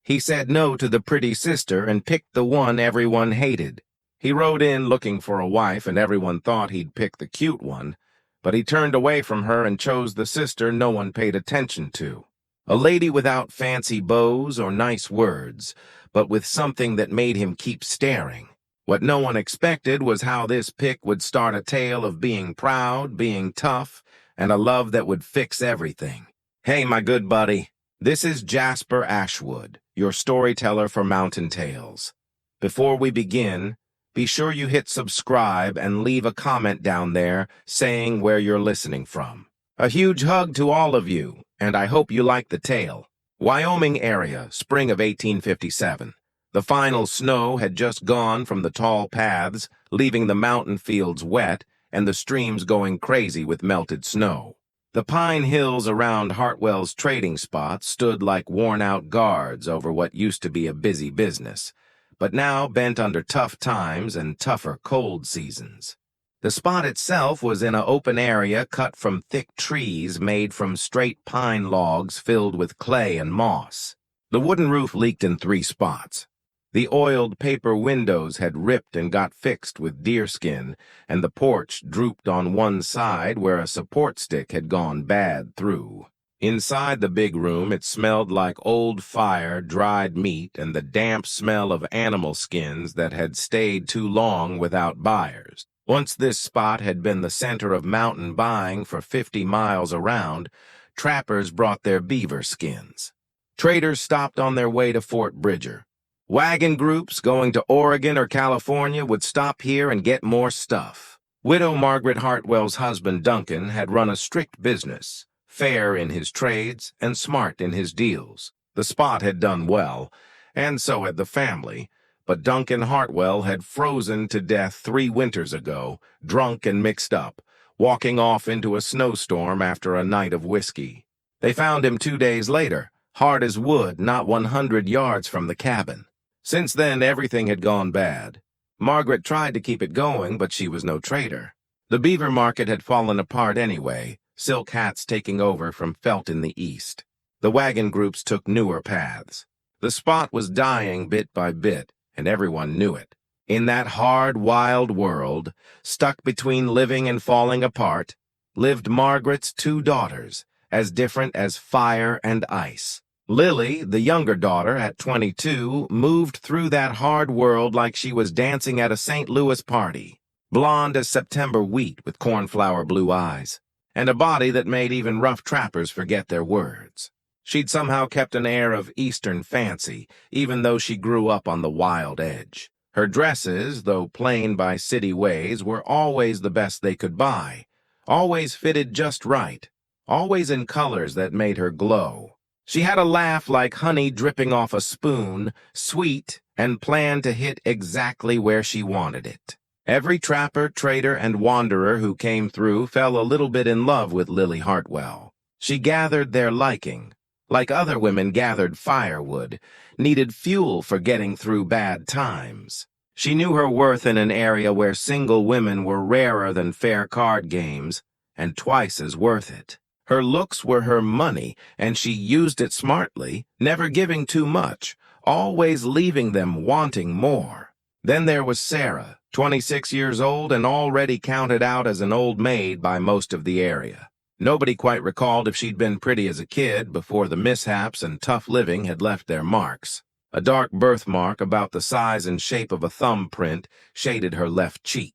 He said no to the pretty sister and picked the one everyone hated. He rode in looking for a wife, and everyone thought he'd pick the cute one, but he turned away from her and chose the sister no one paid attention to. A lady without fancy bows or nice words, but with something that made him keep staring. What no one expected was how this pick would start a tale of being proud, being tough, and a love that would fix everything. Hey, my good buddy, this is Jasper Ashwood, your storyteller for Mountain Tales. Before we begin, be sure you hit subscribe and leave a comment down there saying where you're listening from. A huge hug to all of you, and I hope you like the tale. Wyoming area, spring of 1857. The final snow had just gone from the tall paths, leaving the mountain fields wet and the streams going crazy with melted snow. The pine hills around Hartwell's trading spot stood like worn-out guards over what used to be a busy business, but now bent under tough times and tougher cold seasons. The spot itself was in an open area cut from thick trees made from straight pine logs filled with clay and moss. The wooden roof leaked in 3 spots. The oiled paper windows had ripped and got fixed with deerskin, and the porch drooped on one side where a support stick had gone bad through. Inside the big room, it smelled like old fire, dried meat, and the damp smell of animal skins that had stayed too long without buyers. Once this spot had been the center of mountain buying for 50 miles around, trappers brought their beaver skins. Traders stopped on their way to Fort Bridger. Wagon groups going to Oregon or California would stop here and get more stuff. Widow Margaret Hartwell's husband Duncan had run a strict business, fair in his trades and smart in his deals. The spot had done well, and so had the family, but Duncan Hartwell had frozen to death 3 winters ago, drunk and mixed up, walking off into a snowstorm after a night of whiskey. They found him 2 days later, hard as wood, not 100 yards from the cabin. Since then, everything had gone bad. Margaret tried to keep it going, but she was no trader. The beaver market had fallen apart anyway, silk hats taking over from felt in the east. The wagon groups took newer paths. The spot was dying bit by bit, and everyone knew it. In that hard, wild world, stuck between living and falling apart, lived Margaret's 2 daughters, as different as fire and ice. Lily, the younger daughter, at 22, moved through that hard world like she was dancing at a St. Louis party, blonde as September wheat with cornflower blue eyes, and a body that made even rough trappers forget their words. She'd somehow kept an air of Eastern fancy, even though she grew up on the wild edge. Her dresses, though plain by city ways, were always the best they could buy, always fitted just right, always in colors that made her glow. She had a laugh like honey dripping off a spoon, sweet, and planned to hit exactly where she wanted it. Every trapper, trader, and wanderer who came through fell a little bit in love with Lily Hartwell. She gathered their liking, like other women gathered firewood, needed fuel for getting through bad times. She knew her worth in an area where single women were rarer than fair card games, and twice as worth it. Her looks were her money, and she used it smartly, never giving too much, always leaving them wanting more. Then there was Sarah, 26 years old and already counted out as an old maid by most of the area. Nobody quite recalled if she'd been pretty as a kid before the mishaps and tough living had left their marks. A dark birthmark about the size and shape of a thumbprint shaded her left cheek.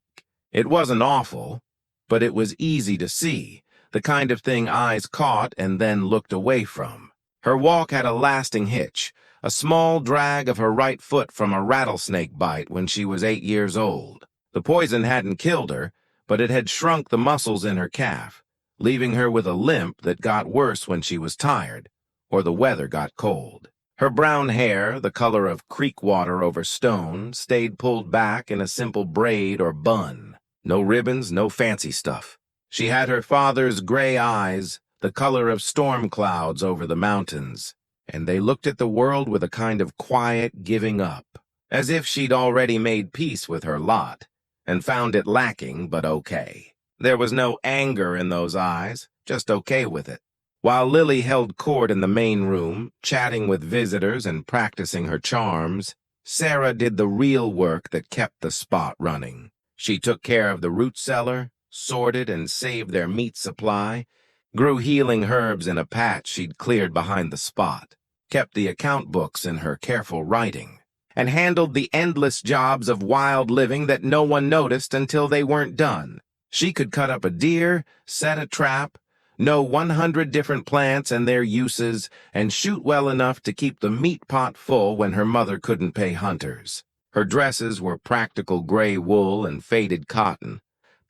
It wasn't awful, but it was easy to see, the kind of thing eyes caught and then looked away from. Her walk had a lasting hitch, a small drag of her right foot from a rattlesnake bite when she was 8 years old. The poison hadn't killed her, but it had shrunk the muscles in her calf, leaving her with a limp that got worse when she was tired, or the weather got cold. Her brown hair, the color of creek water over stone, stayed pulled back in a simple braid or bun. No ribbons, no fancy stuff. She had her father's gray eyes, the color of storm clouds over the mountains, and they looked at the world with a kind of quiet giving up, as if she'd already made peace with her lot, and found it lacking but okay. There was no anger in those eyes, just okay with it. While Lily held court in the main room, chatting with visitors and practicing her charms, Sarah did the real work that kept the spot running. She took care of the root cellar, sorted and saved their meat supply, grew healing herbs in a patch she'd cleared behind the spot, kept the account books in her careful writing, and handled the endless jobs of wild living that no one noticed until they weren't done. She could cut up a deer, set a trap, know 100 different plants and their uses, and shoot well enough to keep the meat pot full when her mother couldn't pay hunters. Her dresses were practical gray wool and faded cotton,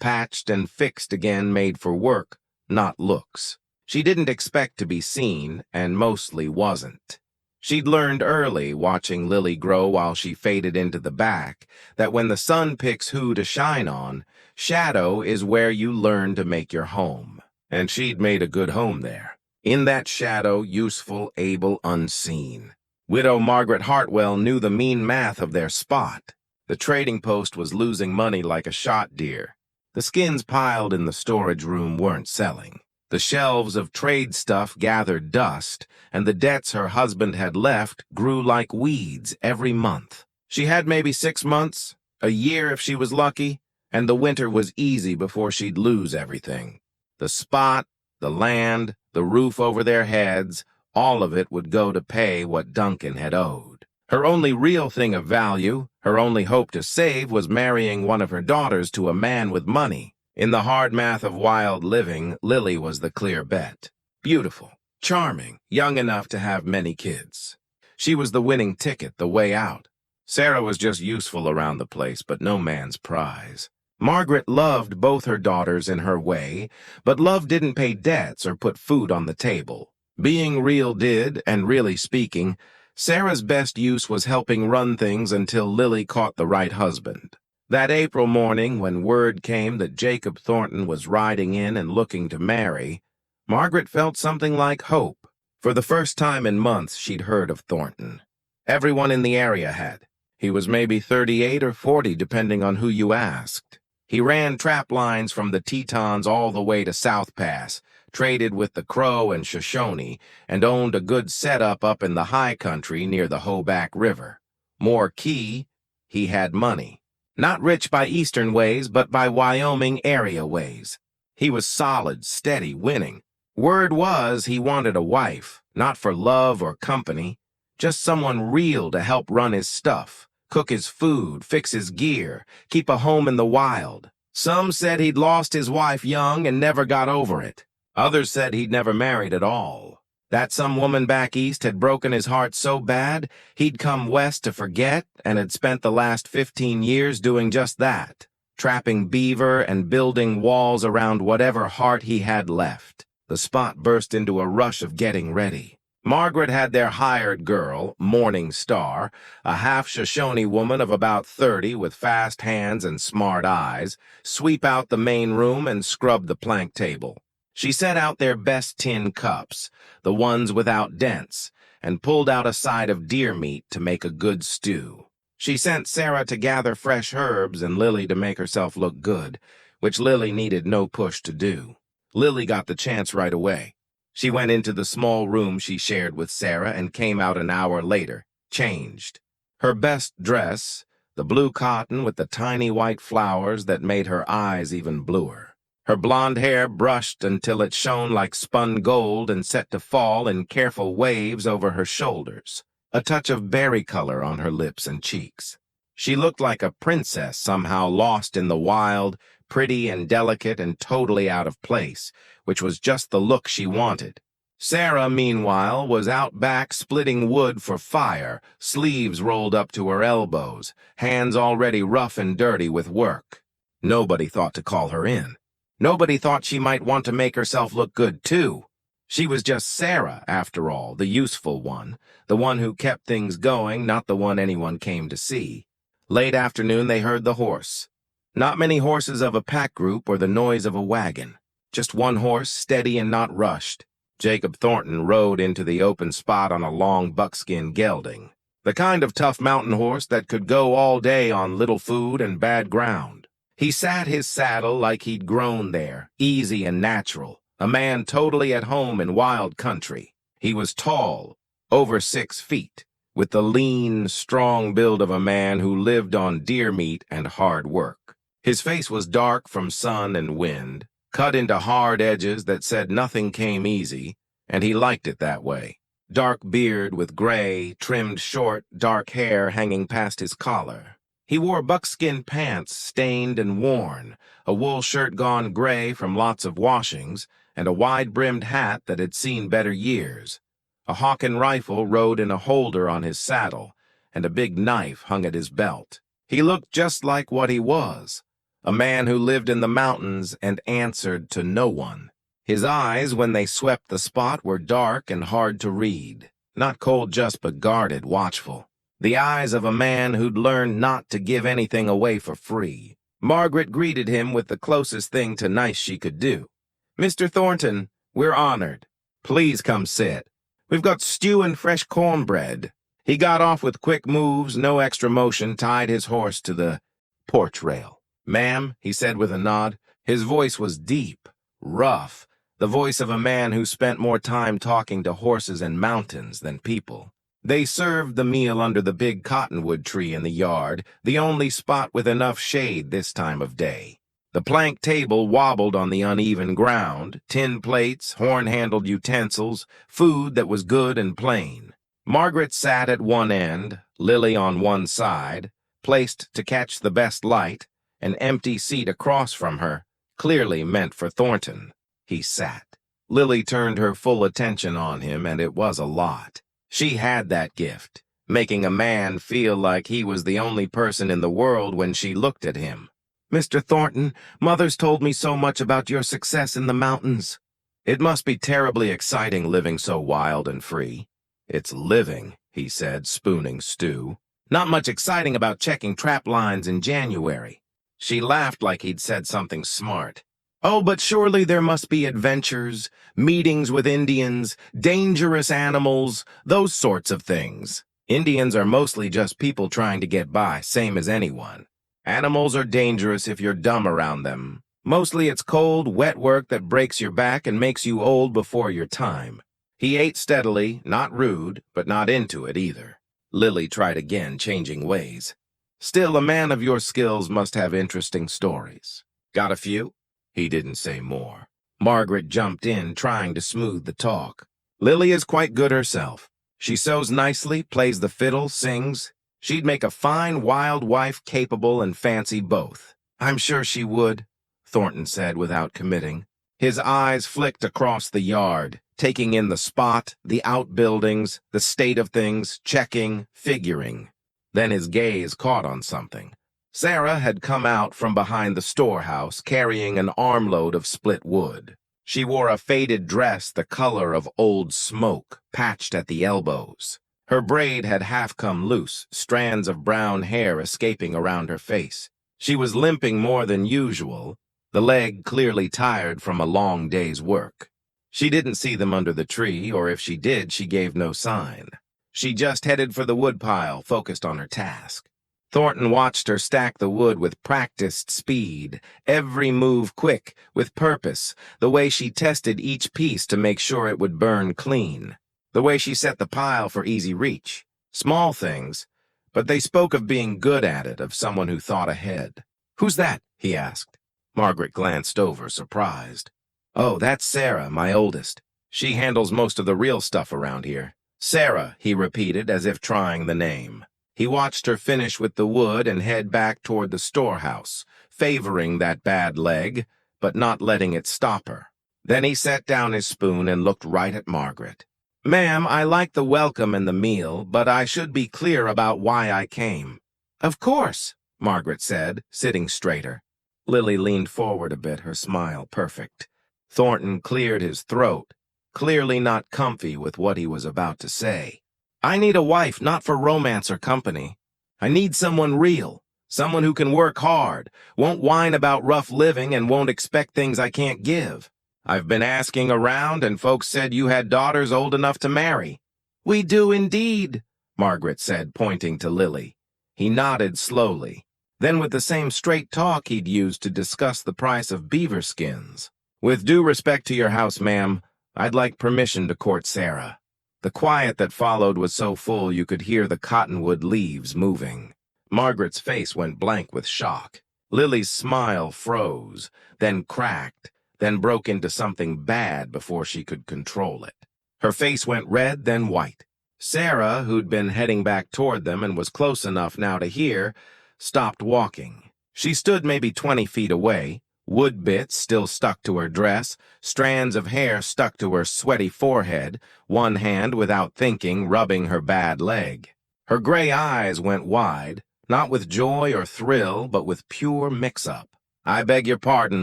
patched and fixed again, made for work, not looks. She didn't expect to be seen, and mostly wasn't. She'd learned early, watching Lily grow while she faded into the back, that when the sun picks who to shine on, shadow is where you learn to make your home. And she'd made a good home there. In that shadow, useful, able, unseen. Widow Margaret Hartwell knew the mean math of their spot. The trading post was losing money like a shot deer. The skins piled in the storage room weren't selling. The shelves of trade stuff gathered dust, and the debts her husband had left grew like weeds every month. She had maybe 6 months, a year if she was lucky, and the winter was easy before she'd lose everything. The spot, the land, the roof over their heads, all of it would go to pay what Duncan had owed. Her only real thing of value, her only hope to save, was marrying one of her daughters to a man with money. In the hard math of wild living, Lily was the clear bet. Beautiful, charming, young enough to have many kids. She was the winning ticket, the way out. Sarah was just useful around the place, but no man's prize. Margaret loved both her daughters in her way, but love didn't pay debts or put food on the table. Being real did, and really speaking, Sarah's best use was helping run things until Lily caught the right husband. That April morning, when word came that Jacob Thornton was riding in and looking to marry, Margaret felt something like hope. For the first time in months, she'd heard of Thornton. Everyone in the area had. He was maybe 38 or 40, depending on who you asked. He ran trap lines from the Tetons all the way to South Pass, traded with the Crow and Shoshone, and owned a good setup up in the high country near the Hoback River. More key, he had money. Not rich by Eastern ways, but by Wyoming area ways. He was solid, steady, winning. Word was he wanted a wife, not for love or company, just someone real to help run his stuff, cook his food, fix his gear, keep a home in the wild. Some said he'd lost his wife young and never got over it. Others said he'd never married at all. That some woman back east had broken his heart so bad, he'd come west to forget and had spent the last 15 years doing just that, trapping beaver and building walls around whatever heart he had left. The spot burst into a rush of getting ready. Margaret had their hired girl, Morning Star, a half-Shoshone woman of about 30 with fast hands and smart eyes, sweep out the main room and scrub the plank table. She set out their best tin cups, the ones without dents, and pulled out a side of deer meat to make a good stew. She sent Sarah to gather fresh herbs and Lily to make herself look good, which Lily needed no push to do. Lily got the chance right away. She went into the small room she shared with Sarah and came out an hour later, changed. Her best dress, the blue cotton with the tiny white flowers that made her eyes even bluer. Her blonde hair brushed until it shone like spun gold and set to fall in careful waves over her shoulders, a touch of berry color on her lips and cheeks. She looked like a princess somehow lost in the wild, pretty and delicate and totally out of place, which was just the look she wanted. Sarah, meanwhile, was out back splitting wood for fire, sleeves rolled up to her elbows, hands already rough and dirty with work. Nobody thought to call her in. Nobody thought she might want to make herself look good, too. She was just Sarah, after all, the useful one, the one who kept things going, not the one anyone came to see. Late afternoon, they heard the horse. Not many horses of a pack group or the noise of a wagon. Just one horse, steady and not rushed. Jacob Thornton rode into the open spot on a long buckskin gelding, the kind of tough mountain horse that could go all day on little food and bad ground. He sat his saddle like he'd grown there, easy and natural, a man totally at home in wild country. He was tall, over 6 feet, with the lean, strong build of a man who lived on deer meat and hard work. His face was dark from sun and wind, cut into hard edges that said nothing came easy, and he liked it that way. Dark beard with gray, trimmed short, dark hair hanging past his collar. He wore buckskin pants stained and worn, a wool shirt gone gray from lots of washings, and a wide-brimmed hat that had seen better years. A Hawken rifle rode in a holder on his saddle, and a big knife hung at his belt. He looked just like what he was, a man who lived in the mountains and answered to no one. His eyes, when they swept the spot, were dark and hard to read. Not cold just, but guarded, watchful. The eyes of a man who'd learned not to give anything away for free. Margaret greeted him with the closest thing to nice she could do. "Mr. Thornton, we're honored. Please come sit. We've got stew and fresh cornbread." He got off with quick moves, no extra motion, tied his horse to the porch rail. "Ma'am," he said with a nod. His voice was deep, rough, the voice of a man who spent more time talking to horses and mountains than people. They served the meal under the big cottonwood tree in the yard, the only spot with enough shade this time of day. The plank table wobbled on the uneven ground, tin plates, horn-handled utensils, food that was good and plain. Margaret sat at one end, Lily on one side, placed to catch the best light, an empty seat across from her, clearly meant for Thornton. He sat. Lily turned her full attention on him, and it was a lot. She had that gift, making a man feel like he was the only person in the world when she looked at him. "Mr. Thornton, Mother's told me so much about your success in the mountains. It must be terribly exciting living so wild and free." "It's living," he said, spooning stew. "Not much exciting about checking trap lines in January." She laughed like he'd said something smart. "Oh, but surely there must be adventures, meetings with Indians, dangerous animals, those sorts of things. Indians are mostly just people trying to get by, same as anyone. Animals are dangerous if you're dumb around them. Mostly it's cold, wet work that breaks your back and makes you old before your time." He ate steadily, not rude, but not into it either. Lily tried again, changing ways. "Still, a man of your skills must have interesting stories. Got a few?" He didn't say more. Margaret jumped in, trying to smooth the talk. "Lily is quite good herself. She sews nicely, plays the fiddle, sings. She'd make a fine wild wife, capable and fancy both." "I'm sure she would," Thornton said without committing. His eyes flicked across the yard, taking in the spot, the outbuildings, the state of things, checking, figuring. Then his gaze caught on something. Sarah had come out from behind the storehouse carrying an armload of split wood. She wore a faded dress the color of old smoke, patched at the elbows. Her braid had half come loose, strands of brown hair escaping around her face. She was limping more than usual, the leg clearly tired from a long day's work. She didn't see them under the tree, or if she did, she gave no sign. She just headed for the woodpile, focused on her task. Thornton watched her stack the wood with practiced speed, every move quick, with purpose, the way she tested each piece to make sure it would burn clean, the way she set the pile for easy reach. Small things, but they spoke of being good at it, of someone who thought ahead. "Who's that?" he asked. Margaret glanced over, surprised. "Oh, that's Sarah, my oldest. She handles most of the real stuff around here." "Sarah," he repeated, as if trying the name. He watched her finish with the wood and head back toward the storehouse, favoring that bad leg, but not letting it stop her. Then he set down his spoon and looked right at Margaret. "Ma'am, I like the welcome and the meal, but I should be clear about why I came." "Of course," Margaret said, sitting straighter. Lily leaned forward a bit, her smile perfect. Thornton cleared his throat, clearly not comfy with what he was about to say. "I need a wife, not for romance or company. I need someone real, someone who can work hard, won't whine about rough living, and won't expect things I can't give. I've been asking around, and folks said you had daughters old enough to marry." "We do indeed," Margaret said, pointing to Lily. He nodded slowly. Then with the same straight talk he'd used to discuss the price of beaver skins. "With due respect to your house, ma'am, I'd like permission to court Sarah." The quiet that followed was so full you could hear the cottonwood leaves moving. Margaret's face went blank with shock. Lily's smile froze, then cracked, then broke into something bad before she could control it. Her face went red, then white. Sarah, who'd been heading back toward them and was close enough now to hear, stopped walking. She stood maybe 20 feet away, wood bits still stuck to her dress, strands of hair stuck to her sweaty forehead, one hand, without thinking, rubbing her bad leg. Her gray eyes went wide, not with joy or thrill, but with pure mix-up. "I beg your pardon,"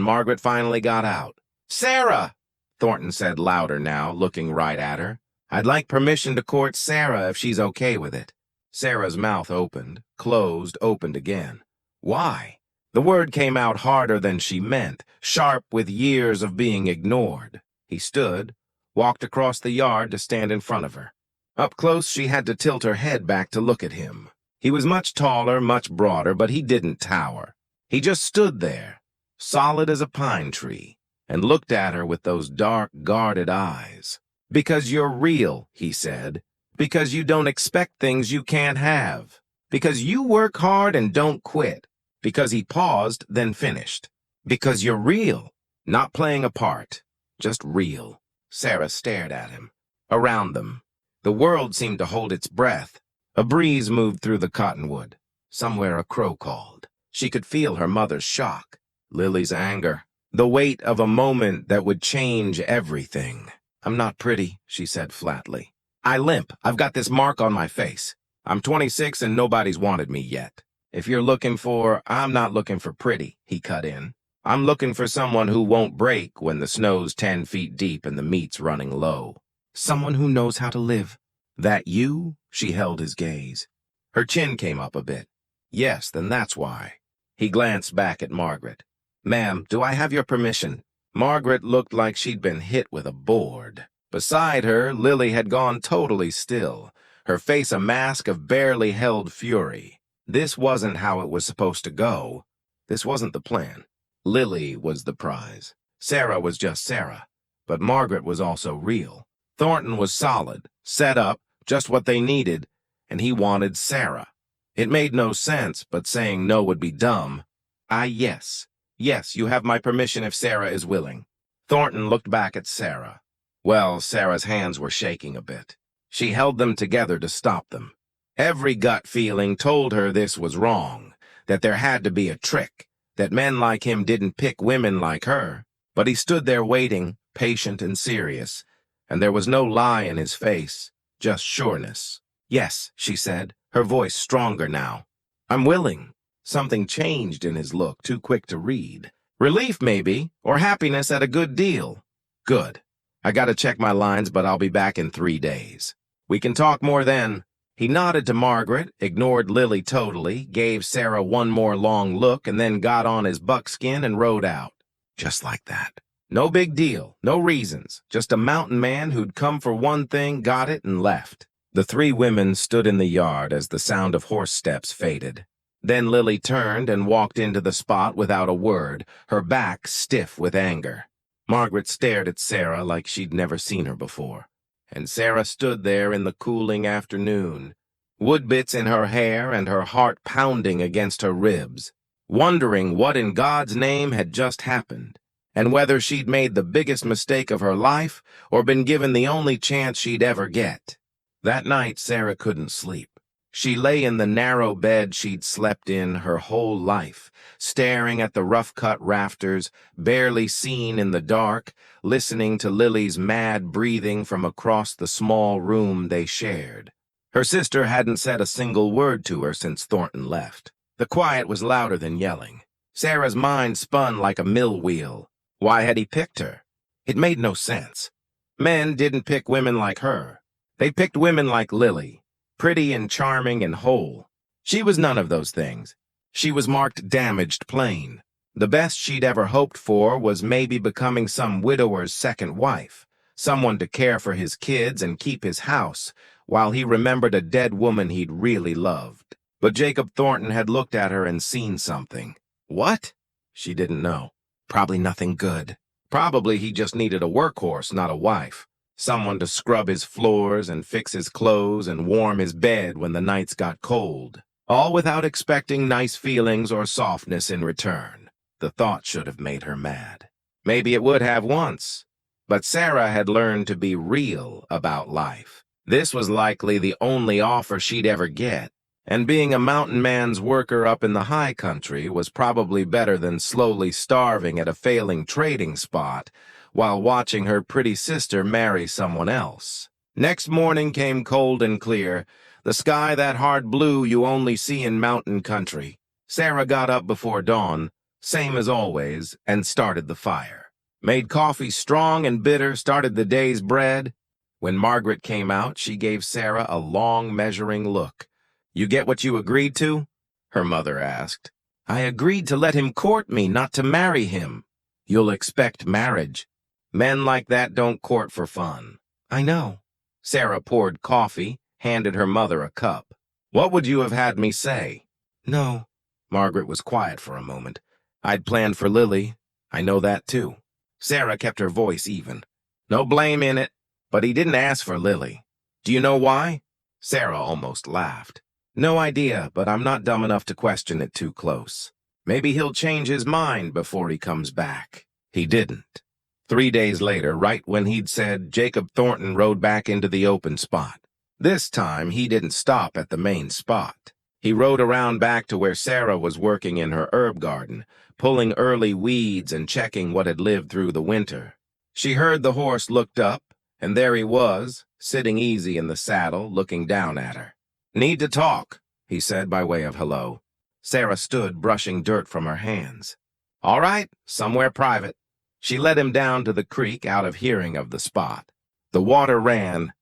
Margaret finally got out. "Sarah!" Thornton said louder now, looking right at her. "I'd like permission to court Sarah if she's okay with it." Sarah's mouth opened, closed, opened again. "Why?" The word came out harder than she meant, sharp with years of being ignored. He stood, walked across the yard to stand in front of her. Up close, she had to tilt her head back to look at him. He was much taller, much broader, but he didn't tower. He just stood there, solid as a pine tree, and looked at her with those dark, guarded eyes. "Because you're real," he said. "Because you don't expect things you can't have. Because you work hard and don't quit. Because," he paused, then finished. "Because you're real, not playing a part, just real." Sarah stared at him. Around them, the world seemed to hold its breath. A breeze moved through the cottonwood. Somewhere a crow called. She could feel her mother's shock, Lily's anger, the weight of a moment that would change everything. "I'm not pretty," she said flatly. "I limp. I've got this mark on my face. I'm 26 and nobody's wanted me yet. If you're looking for, I'm not looking for pretty," he cut in. "I'm looking for someone who won't break when the snow's 10 feet deep and the meat's running low. Someone who knows how to live." "That you?" She held his gaze. Her chin came up a bit. "Yes, then that's why." He glanced back at Margaret. "Ma'am, do I have your permission?" Margaret looked like she'd been hit with a board. Beside her, Lily had gone totally still, her face a mask of barely held fury. This wasn't how it was supposed to go. This wasn't the plan. Lily was the prize. Sarah was just Sarah. But Margaret was also real. Thornton was solid, set up, just what they needed, and he wanted Sarah. It made no sense, but saying no would be dumb. Yes, you have my permission if Sarah is willing." Thornton looked back at Sarah. Well, Sarah's hands were shaking a bit. She held them together to stop them. Every gut feeling told her this was wrong, that there had to be a trick, that men like him didn't pick women like her. But he stood there waiting, patient and serious, and there was no lie in his face, just sureness. "Yes," she said, her voice stronger now. "I'm willing." Something changed in his look, too quick to read. Relief, maybe, or happiness at a good deal. "Good. I gotta check my lines, but I'll be back in 3 days. We can talk more then." He nodded to Margaret, ignored Lily totally, gave Sarah one more long look, and then got on his buckskin and rode out. Just like that. No big deal, no reasons, just a mountain man who'd come for one thing, got it, and left. The 3 women stood in the yard as the sound of horse steps faded. Then Lily turned and walked into the spot without a word, her back stiff with anger. Margaret stared at Sarah like she'd never seen her before. And Sarah stood there in the cooling afternoon, woodbits in her hair and her heart pounding against her ribs, wondering what in God's name had just happened, and whether she'd made the biggest mistake of her life or been given the only chance she'd ever get. That night, Sarah couldn't sleep. She lay in the narrow bed she'd slept in her whole life, staring at the rough-cut rafters, barely seen in the dark, listening to Lily's mad breathing from across the small room they shared. Her sister hadn't said a single word to her since Thornton left. The quiet was louder than yelling. Sarah's mind spun like a mill wheel. Why had he picked her? It made no sense. Men didn't pick women like her. They picked women like Lily. Pretty and charming and whole. She was none of those things. She was marked damaged plain. The best she'd ever hoped for was maybe becoming some widower's second wife, someone to care for his kids and keep his house, while he remembered a dead woman he'd really loved. But Jacob Thornton had looked at her and seen something. What? She didn't know. Probably nothing good. Probably he just needed a workhorse, not a wife. Someone to scrub his floors and fix his clothes and warm his bed when the nights got cold. All without expecting nice feelings or softness in return. The thought should have made her mad. Maybe it would have once. But Sarah had learned to be real about life. This was likely the only offer she'd ever get. And being a mountain man's worker up in the high country was probably better than slowly starving at a failing trading spot while watching her pretty sister marry someone else. Next morning came cold and clear, the sky that hard blue you only see in mountain country. Sarah got up before dawn, same as always, and started the fire. Made coffee strong and bitter, started the day's bread. When Margaret came out, she gave Sarah a long, measuring look. "You get what you agreed to?" her mother asked. "I agreed to let him court me, not to marry him." "You'll expect marriage. Men like that don't court for fun." "I know." Sarah poured coffee, handed her mother a cup. "What would you have had me say?" "No." Margaret was quiet for a moment. "I'd planned for Lily. I know that too." Sarah kept her voice even. "No blame in it, but he didn't ask for Lily. Do you know why?" Sarah almost laughed. "No idea, but I'm not dumb enough to question it too close. Maybe he'll change his mind before he comes back." He didn't. 3 days later, right when he'd said, Jacob Thornton rode back into the open spot. This time, he didn't stop at the main spot. He rode around back to where Sarah was working in her herb garden, pulling early weeds and checking what had lived through the winter. She heard the horse, looked up, and there he was, sitting easy in the saddle, looking down at her. "Need to talk," he said by way of hello. Sarah stood, brushing dirt from her hands. "All right, somewhere private." She led him down to the creek out of hearing of the spot. The water ran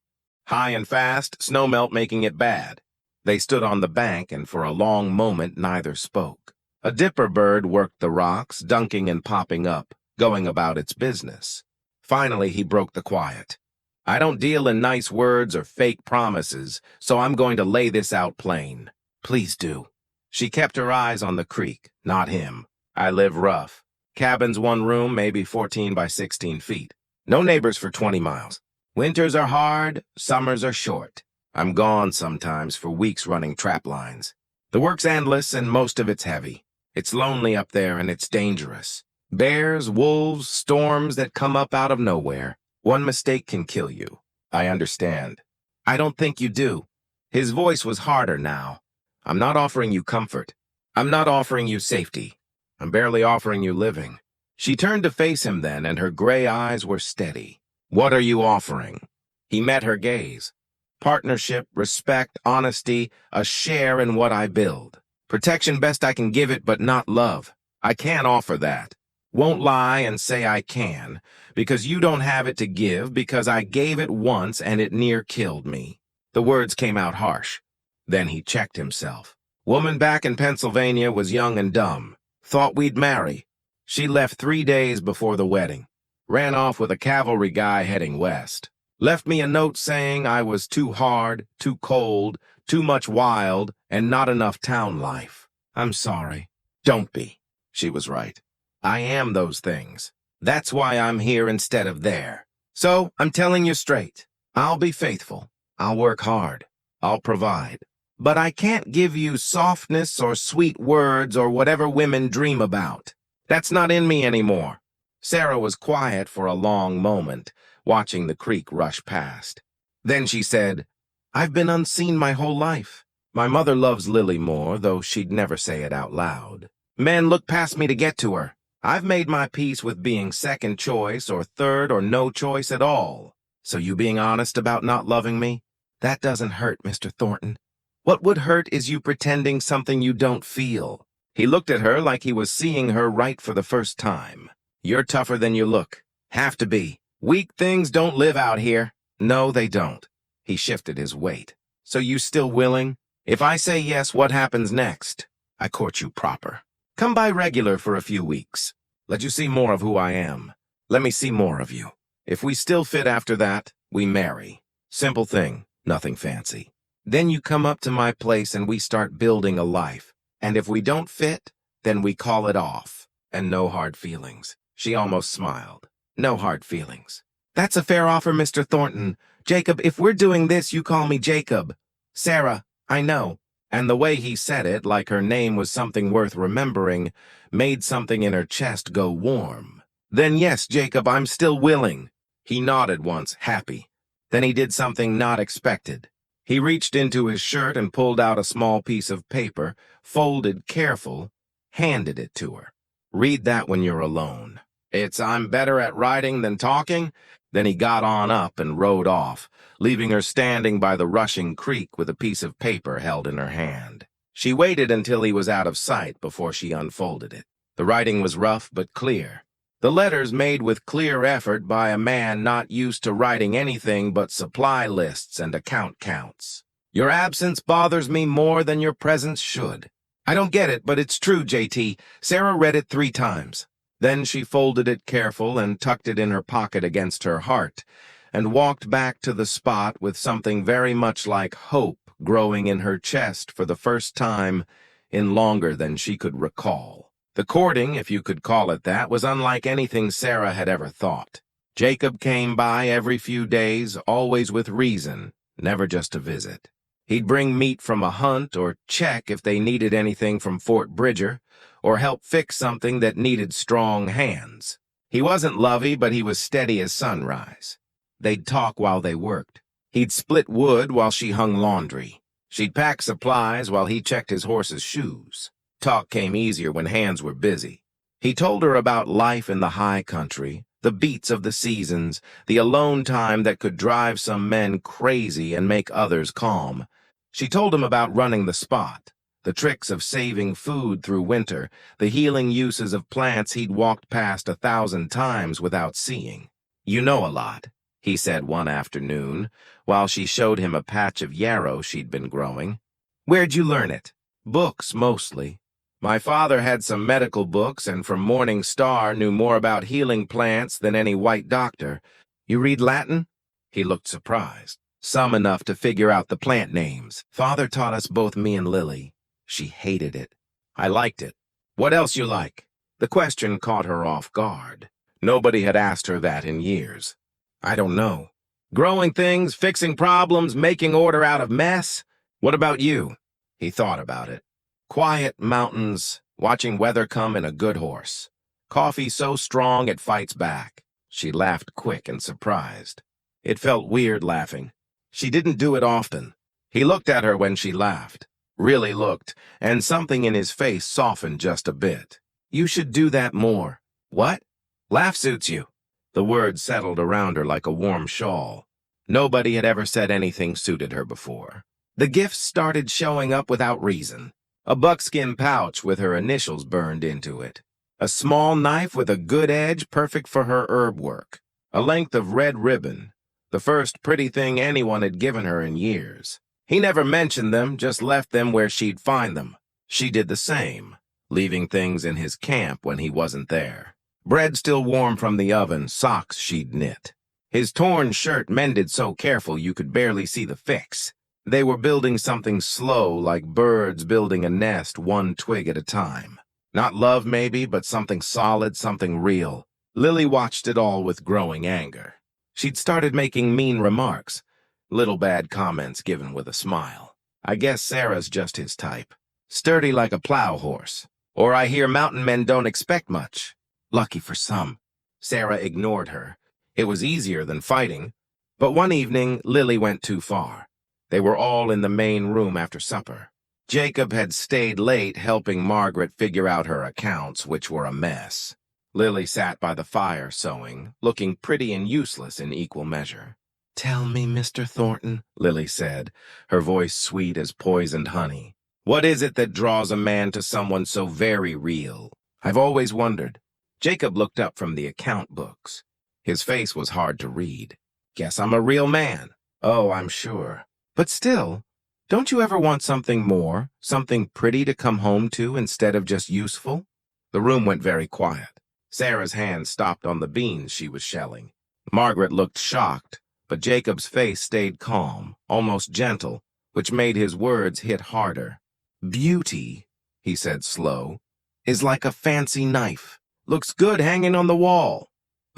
high and fast, snowmelt making it bad. They stood on the bank, and for a long moment neither spoke. A dipper bird worked the rocks, dunking and popping up, going about its business. Finally, he broke the quiet. "I don't deal in nice words or fake promises, so I'm going to lay this out plain." "Please do." She kept her eyes on the creek, not him. "I live rough. Cabins 1 room, maybe 14 by 16 feet. No neighbors for 20 miles. Winters are hard, summers are short. I'm gone sometimes for weeks running trap lines. The work's endless and most of it's heavy. It's lonely up there and it's dangerous. Bears, wolves, storms that come up out of nowhere. One mistake can kill you." "I understand." "I don't think you do." His voice was harder now. "I'm not offering you comfort. I'm not offering you safety. I'm barely offering you living." She turned to face him then, and her gray eyes were steady. "What are you offering?" He met her gaze. "Partnership, respect, honesty, a share in what I build. Protection best I can give it, but not love. I can't offer that. Won't lie and say I can, because you don't have it to give, because I gave it once and it near killed me." The words came out harsh. Then he checked himself. "Woman back in Pennsylvania was young and dumb. Thought we'd marry. She left 3 days before the wedding. Ran off with a cavalry guy heading west. Left me a note saying I was too hard, too cold, too much wild, and not enough town life. I'm sorry." "Don't be." She was right. "I am those things. That's why I'm here instead of there. So I'm telling you straight. I'll be faithful. I'll work hard. I'll provide. But I can't give you softness or sweet words or whatever women dream about. That's not in me anymore." Sarah was quiet for a long moment, watching the creek rush past. Then she said, "I've been unseen my whole life. My mother loves Lily more, though she'd never say it out loud. Men look past me to get to her. I've made my peace with being second choice or third or no choice at all. So you being honest about not loving me? That doesn't hurt, Mr. Thornton. What would hurt is you pretending something you don't feel." He looked at her like he was seeing her right for the first time. "You're tougher than you look. Have to be. Weak things don't live out here." "No, they don't." He shifted his weight. "So you still willing? If I say yes, what happens next? I court you proper. Come by regular for a few weeks. Let you see more of who I am. Let me see more of you. If we still fit after that, we marry. Simple thing, nothing fancy. Then you come up to my place and we start building a life. And if we don't fit, then we call it off. And no hard feelings." She almost smiled. No hard feelings. That's a fair offer, Mr. Thornton. Jacob, if we're doing this, you call me Jacob. Sarah, I know. And the way he said it, like her name was something worth remembering, made something in her chest go warm. Then yes, Jacob, I'm still willing. He nodded once, happy. Then he did something not expected. He reached into his shirt and pulled out a small piece of paper, folded careful, handed it to her. Read that when you're alone. I'm better at writing than talking. Then he got on up and rode off, leaving her standing by the rushing creek with a piece of paper held in her hand. She waited until he was out of sight before she unfolded it. The writing was rough but clear. The letters made with clear effort by a man not used to writing anything but supply lists and account counts. Your absence bothers me more than your presence should. I don't get it, but it's true, JT. Sarah read it 3 times. Then she folded it careful and tucked it in her pocket against her heart, and walked back to the spot with something very much like hope growing in her chest for the first time in longer than she could recall. The courting, if you could call it that, was unlike anything Sarah had ever thought. Jacob came by every few days, always with reason, never just to visit. He'd bring meat from a hunt or check if they needed anything from Fort Bridger, or help fix something that needed strong hands. He wasn't lovey, but he was steady as sunrise. They'd talk while they worked. He'd split wood while she hung laundry. She'd pack supplies while he checked his horse's shoes. Talk came easier when hands were busy. He told her about life in the high country, the beats of the seasons, the alone time that could drive some men crazy and make others calm. She told him about running the spot, the tricks of saving food through winter, the healing uses of plants he'd walked past 1,000 times without seeing. You know a lot, he said one afternoon, while she showed him a patch of yarrow she'd been growing. Where'd you learn it? Books, mostly. My father had some medical books and from Morning Star knew more about healing plants than any white doctor. You read Latin? He looked surprised. Some enough to figure out the plant names. Father taught us both, me and Lily. She hated it. I liked it. What else you like? The question caught her off guard. Nobody had asked her that in years. I don't know. Growing things, fixing problems, making order out of mess? What about you? He thought about it. Quiet mountains, watching weather come in a good horse. Coffee so strong it fights back. She laughed quick and surprised. It felt weird laughing. She didn't do it often. He looked at her when she laughed. Really looked, and something in his face softened just a bit. You should do that more. What? Laugh suits you. The words settled around her like a warm shawl. Nobody had ever said anything suited her before. The gifts started showing up without reason. A buckskin pouch with her initials burned into it. A small knife with a good edge perfect for her herb work. A length of red ribbon. The first pretty thing anyone had given her in years. He never mentioned them, just left them where she'd find them. She did the same, leaving things in his camp when he wasn't there. Bread still warm from the oven, socks she'd knit. His torn shirt mended so careful you could barely see the fix. They were building something slow, like birds building a nest, one twig at a time. Not love, maybe, but something solid, something real. Lily watched it all with growing anger. She'd started making mean remarks, little bad comments given with a smile. I guess Sarah's just his type. Sturdy like a plow horse. Or I hear mountain men don't expect much. Lucky for some. Sarah ignored her. It was easier than fighting. But one evening, Lily went too far. They were all in the main room after supper. Jacob had stayed late helping Margaret figure out her accounts, which were a mess. Lily sat by the fire sewing, looking pretty and useless in equal measure. Tell me, Mr. Thornton, Lily said, her voice sweet as poisoned honey. What is it that draws a man to someone so very real? I've always wondered. Jacob looked up from the account books. His face was hard to read. Guess I'm a real man. Oh, I'm sure. But still, don't you ever want something more, something pretty to come home to instead of just useful? The room went very quiet. Sarah's hand stopped on the beans she was shelling. Margaret looked shocked, but Jacob's face stayed calm, almost gentle, which made his words hit harder. Beauty, he said slow, is like a fancy knife. Looks good hanging on the wall.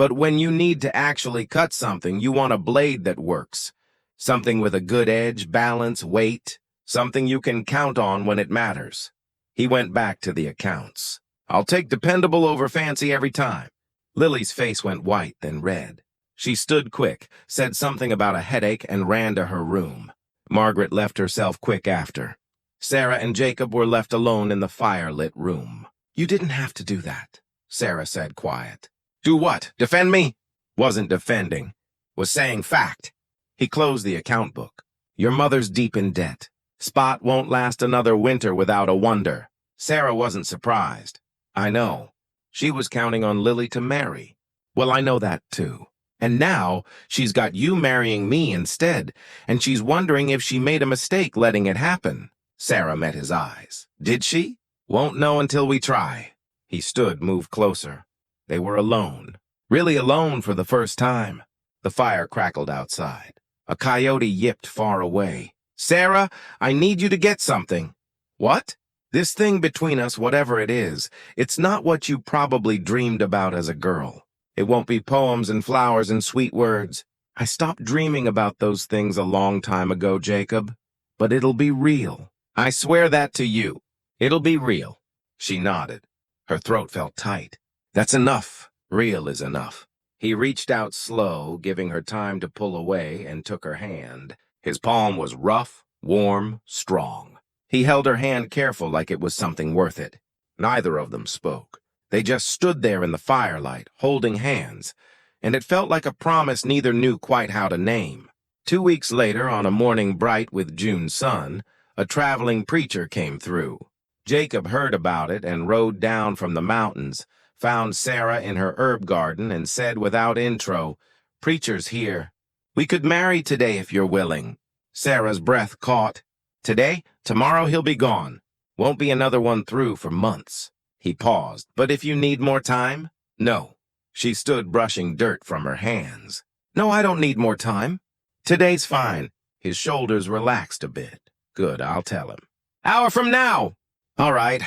But when you need to actually cut something, you want a blade that works. Something with a good edge, balance, weight. Something you can count on when it matters. He went back to the accounts. I'll take dependable over fancy every time. Lily's face went white, then red. She stood quick, said something about a headache, and ran to her room. Margaret left herself quick after. Sarah and Jacob were left alone in the fire-lit room. You didn't have to do that, Sarah said quiet. Do what? Defend me? Wasn't defending. Was saying fact. He closed the account book. Your mother's deep in debt. Spot won't last another winter without a wonder. Sarah wasn't surprised. I know. She was counting on Lily to marry. Well, I know that too. And now she's got you marrying me instead, and she's wondering if she made a mistake letting it happen. Sarah met his eyes. Did she? Won't know until we try. He stood, moved closer. They were alone. Really alone for the first time. The fire crackled outside. A coyote yipped far away. Sarah, I need you to get something. What? This thing between us, whatever it is, it's not what you probably dreamed about as a girl. It won't be poems and flowers and sweet words. I stopped dreaming about those things a long time ago, Jacob. But it'll be real. I swear that to you. It'll be real. She nodded. Her throat felt tight. That's enough. Real is enough. He reached out slow, giving her time to pull away, and took her hand. His palm was rough, warm, strong. He held her hand careful like it was something worth it. Neither of them spoke. They just stood there in the firelight, holding hands, and it felt like a promise neither knew quite how to name. 2 weeks later, on a morning bright with June sun, a traveling preacher came through. Jacob heard about it and rode down from the mountains, found Sarah in her herb garden, and said without intro, Preacher's here. We could marry today if you're willing. Sarah's breath caught. Today? Tomorrow he'll be gone. Won't be another one through for months. He paused. But if you need more time? No. She stood brushing dirt from her hands. No, I don't need more time. Today's fine. His shoulders relaxed a bit. Good, I'll tell him. Hour from now! All right.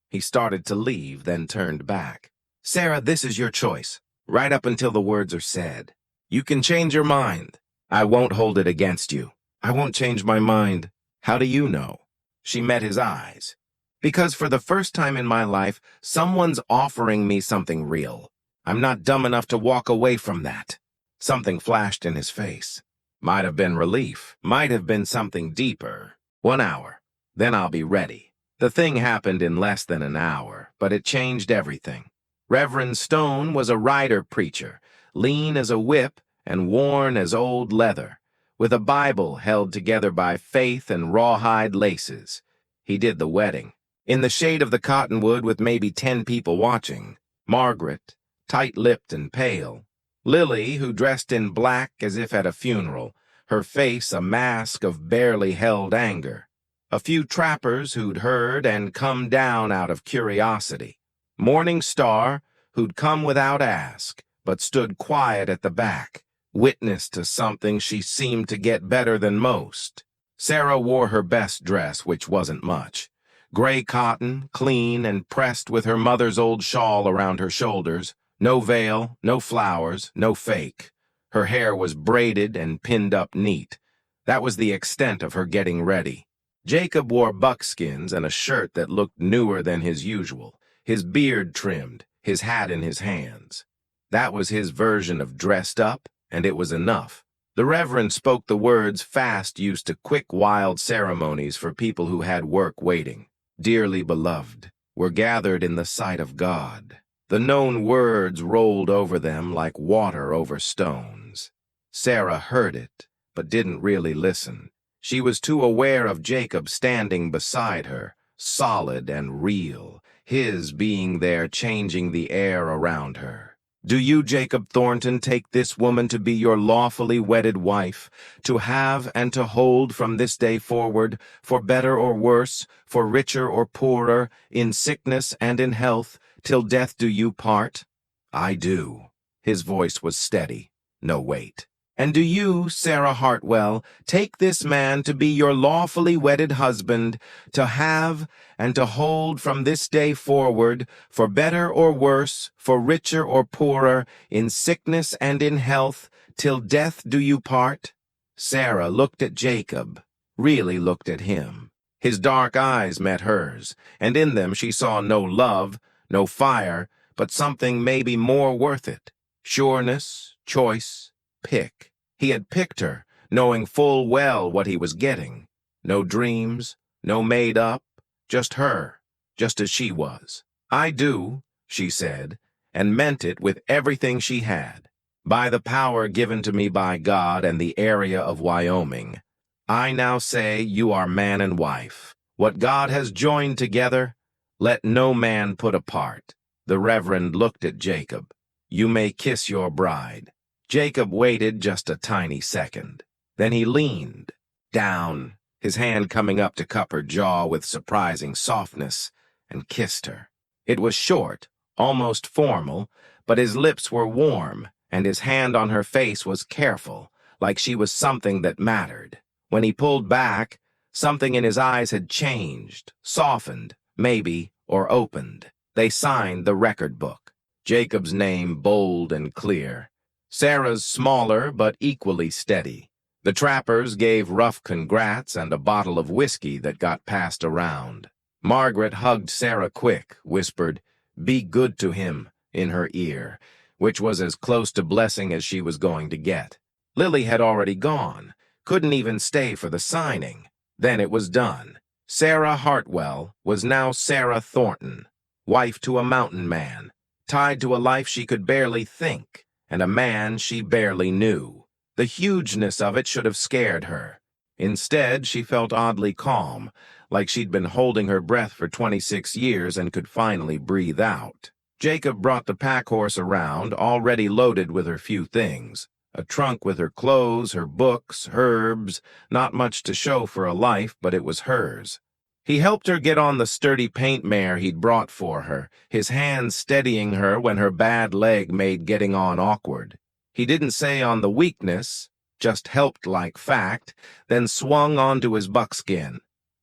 He started to leave, then turned back. Sarah, this is your choice, right up until the words are said. You can change your mind. I won't hold it against you. I won't change my mind. How do you know? She met his eyes. Because for the first time in my life, someone's offering me something real. I'm not dumb enough to walk away from that. Something flashed in his face. Might have been relief. Might have been something deeper. 1 hour. Then I'll be ready. The thing happened in less than an hour, but it changed everything. Reverend Stone was a rider preacher, lean as a whip and worn as old leather, with a Bible held together by faith and rawhide laces. He did the wedding. In the shade of the cottonwood with maybe 10 people watching. Margaret, tight-lipped and pale. Lily, who dressed in black as if at a funeral, her face a mask of barely held anger. A few trappers who'd heard and come down out of curiosity. Morning Star, who'd come without ask, but stood quiet at the back, witness to something she seemed to get better than most. Sarah wore her best dress, which wasn't much. Gray cotton, clean and pressed with her mother's old shawl around her shoulders. No veil, no flowers, no fake. Her hair was braided and pinned up neat. That was the extent of her getting ready. Jacob wore buckskins and a shirt that looked newer than his usual, his beard trimmed, his hat in his hands. That was his version of dressed up, and it was enough. The Reverend spoke the words fast used to quick, wild ceremonies for people who had work waiting. Dearly beloved, were gathered in the sight of God. The known words rolled over them like water over stones. Sarah heard it, but didn't really listen. She was too aware of Jacob standing beside her, solid and real, his being there changing the air around her. Do you, Jacob Thornton, take this woman to be your lawfully wedded wife, to have and to hold from this day forward, for better or worse, for richer or poorer, in sickness and in health, till death do you part? I do. His voice was steady, no weight. And do you, Sarah Hartwell, take this man to be your lawfully wedded husband, to have and to hold from this day forward, for better or worse, for richer or poorer, in sickness and in health, till death do you part? Sarah looked at Jacob, really looked at him. His dark eyes met hers, and in them she saw no love, no fire, but something maybe more worth it. Sureness, choice, pick. He had picked her, knowing full well what he was getting. No dreams, no made up, just her, just as she was. I do, she said, and meant it with everything she had. By the power given to me by God and the area of Wyoming, I now say you are man and wife. What God has joined together, let no man put apart. The Reverend looked at Jacob. You may kiss your bride. Jacob waited just a tiny second. Then he leaned down, his hand coming up to cup her jaw with surprising softness, and kissed her. It was short, almost formal, but his lips were warm, and his hand on her face was careful, like she was something that mattered. When he pulled back, something in his eyes had changed, softened, maybe, or opened. They signed the record book. Jacob's name bold and clear. Sarah's smaller but equally steady. The trappers gave rough congrats and a bottle of whiskey that got passed around. Margaret hugged Sarah quick, whispered, "Be good to him," in her ear, which was as close to blessing as she was going to get. Lily had already gone, couldn't even stay for the signing. Then it was done. Sarah Hartwell was now Sarah Thornton, wife to a mountain man, tied to a life she could barely think, and a man she barely knew. The hugeness of it should have scared her. Instead, she felt oddly calm, like she'd been holding her breath for 26 years and could finally breathe out. Jacob brought the pack horse around, already loaded with her few things. A trunk with her clothes, her books, herbs, not much to show for a life, but it was hers. He helped her get on the sturdy paint mare he'd brought for her, his hand steadying her when her bad leg made getting on awkward. He didn't say on the weakness, just helped like fact, then swung onto his buckskin.